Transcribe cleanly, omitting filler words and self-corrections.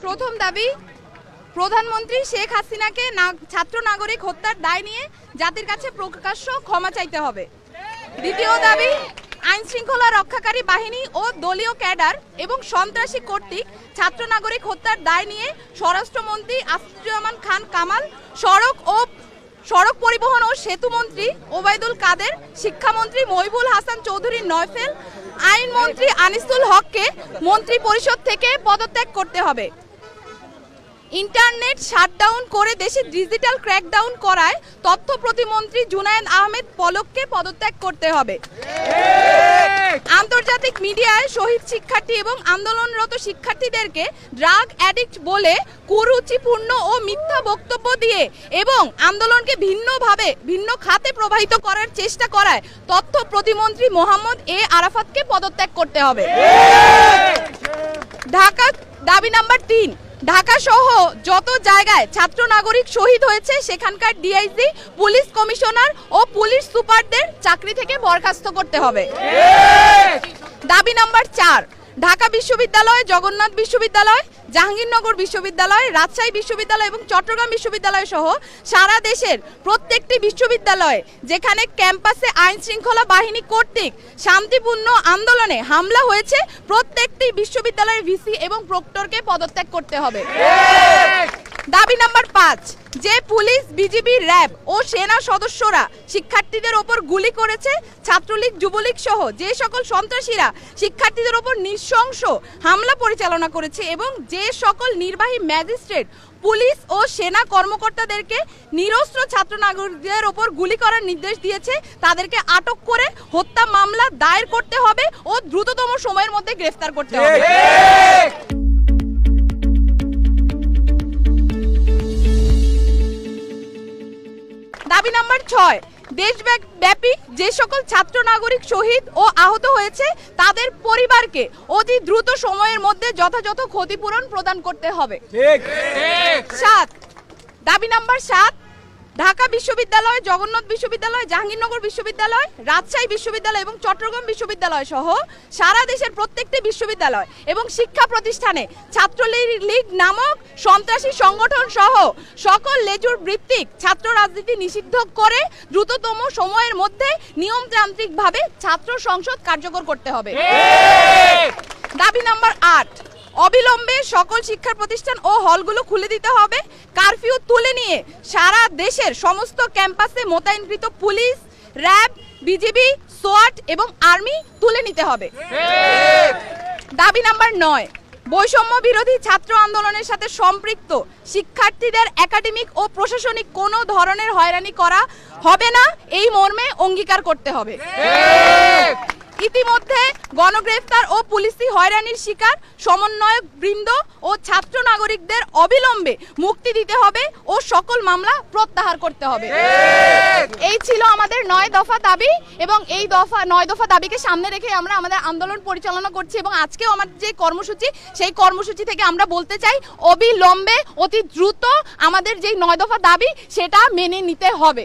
প্রথম দাবি, প্রধানমন্ত্রী শেখ হাসিনাকে ছাত্র নাগরিক হত্যার দায় নিয়ে জাতির কাছে প্রকাশ্য ক্ষমা চাইতে হবে। দ্বিতীয় দাবি, আইন শৃঙ্খলা রক্ষাকারী বাহিনী ও দলীয় ক্যাডার এবং সন্ত্রাসী কর্তৃক ছাত্র নাগরিক হত্যার দায় নিয়ে স্বরাষ্ট্রমন্ত্রী আসাদুজ্জামান খান কামাল, সড়ক পরিবহন ও সেতু মন্ত্রী ওবায়দুল কাদের, শিক্ষামন্ত্রী মহিবুল হাসান চৌধুরী নয়ফেল, আইনমন্ত্রী আনিসুল হককে মন্ত্রী পরিষদ থেকে পদত্যাগ করতে হবে। ইন্টারনেট শাটডাউন করে দেশে ডিজিটাল ক্র্যাকডাউন করায় তথ্য প্রতিমন্ত্রী জুনায়েদ আহমেদ পলককে পদত্যাগ করতে হবে। আন্তর্জাতিক মিডিয়ায় শহীদ শিক্ষার্থী এবং আন্দোলনরত শিক্ষার্থীদেরকে ড্রাগ অ্যাডিক্ট বলে কুরুচিপূর্ণ ও মিথ্যা বক্তব্য দিয়ে এবং আন্দোলনকে ভিন্ন খাতে প্রবাহিত করার চেষ্টা করায় তথ্য প্রতিমন্ত্রী মোহাম্মদ এ আরাফাতকে পদত্যাগ করতে হবে। ঢাকা দাবি নাম্বার 3, ঢাকা সহ যত জায়গায় ছাত্র নাগরিক শহীদ হয়েছে সেখানকার ডিআইজি, পুলিশ কমিশনার ও পুলিশ সুপারদের চাকরি থেকে বরখাস্ত করতে হবে। দাবি নাম্বার 4, ঢাকা বিশ্ববিদ্যালয়, জগন্নাথ বিশ্ববিদ্যালয়, জাহাঙ্গীরনগর বিশ্ববিদ্যালয়, রাজশাহী বিশ্ববিদ্যালয় এবং চট্টগ্রাম বিশ্ববিদ্যালয় সহ সারা দেশের প্রত্যেকটি বিশ্ববিদ্যালয়ে যেখানে ক্যাম্পাসে আইন শৃঙ্খলা বাহিনী কর্তৃক শান্তিপূর্ণ আন্দোলনে হামলা হয়েছে প্রত্যেকটি বিশ্ববিদ্যালয়ের ভিসি এবং প্রক্টরকে পদত্যাগ করতে হবে। দাবি নাম্বার 5, যে পুলিশ, বিজিবি, র্যাব ও সেনা সদস্যরা শিক্ষার্থীদের ওপর গুলি করেছে, ছাত্রলীগ, যুবলীগ সহ যে সকল সন্ত্রাসীরা শিক্ষার্থীদের ওপর নৃশংস হামলা পরিচালনা করেছে এবং যে সকল নির্বাহী ম্যাজিস্ট্রেট, পুলিশ ও সেনা কর্মকর্তাদেরকে নিরস্ত্র ছাত্র নাগরিকদের ওপর গুলি করার নির্দেশ দিয়েছে তাদেরকে আটক করে হত্যা মামলা দায়ের করতে হবে ও দ্রুততম সময়ের মধ্যে গ্রেফতার করতে হবে। দাবি নাম্বার 6, দেশব্যাপী যে সকল ছাত্র নাগরিক শহীদ ও আহত হয়েছে তাদের পরিবারকে অতি দ্রুত সময়ের মধ্যে যথাযথ ক্ষতিপূরণ প্রদান করতে হবে। 7, দাবি নাম্বার 7, ঢাকা বিশ্ববিদ্যালয়, জগন্নাথ বিশ্ববিদ্যালয়, জাহাঙ্গীরনগর বিশ্ববিদ্যালয়, রাজশাহী বিশ্ববিদ্যালয় এবং চট্টগ্রাম বিশ্ববিদ্যালয় সহ সারা দেশের প্রত্যেকটি বিশ্ববিদ্যালয় এবং শিক্ষা প্রতিষ্ঠানে ছাত্রলীগ নামক সন্ত্রাসী সংগঠন সহ সকল লেজুর ভিত্তিক ছাত্র রাজনীতি নিষিদ্ধ করে দ্রুততম সময়ের মধ্যে নিয়মতান্ত্রিকভাবে ছাত্র সংসদ কার্যকর করতে হবে। দাবি নাম্বার 8, অবিলম্বে সকল শিক্ষা প্রতিষ্ঠান ও হলগুলো খুলে দিতে হবে। কারফিউ তুলে নিয়ে সারা দেশের সমস্ত ক্যাম্পাসে মোতায়েনকৃত পুলিশ, র্যাব, বিজিবি, সোয়াট এবং আর্মি তুলে নিতে হবে। দাবি নাম্বার 9, বৈষম্য বিরোধী ছাত্র আন্দোলনের সাথে সম্পৃক্ত শিক্ষার্থীদের একাডেমিক ও প্রশাসনিক কোনো ধরনের হয়রানি করা হবে না, এই মর্মে অঙ্গীকার করতে হবে। ইতিমধ্যে গণগ্রেফতার ও পুলিশি হয়রানির শিকার সমন্বয়ক বৃন্দ ও ছাত্র নাগরিকদের অবিলম্বে মুক্তি দিতে হবে ও সকল মামলা প্রত্যাহার করতে হবে। এই ছিল আমাদের 9 দফা দাবি এবং এই 9 দফা দাবিকে সামনে রেখে আমরা আমাদের আন্দোলন পরিচালনা করছি এবং আজকেও আমাদের যে কর্মসূচি সেই কর্মসূচি থেকে আমরা বলতে চাই অবিলম্বে অতি দ্রুত আমাদের যে 9 দফা দাবি সেটা মেনে নিতে হবে।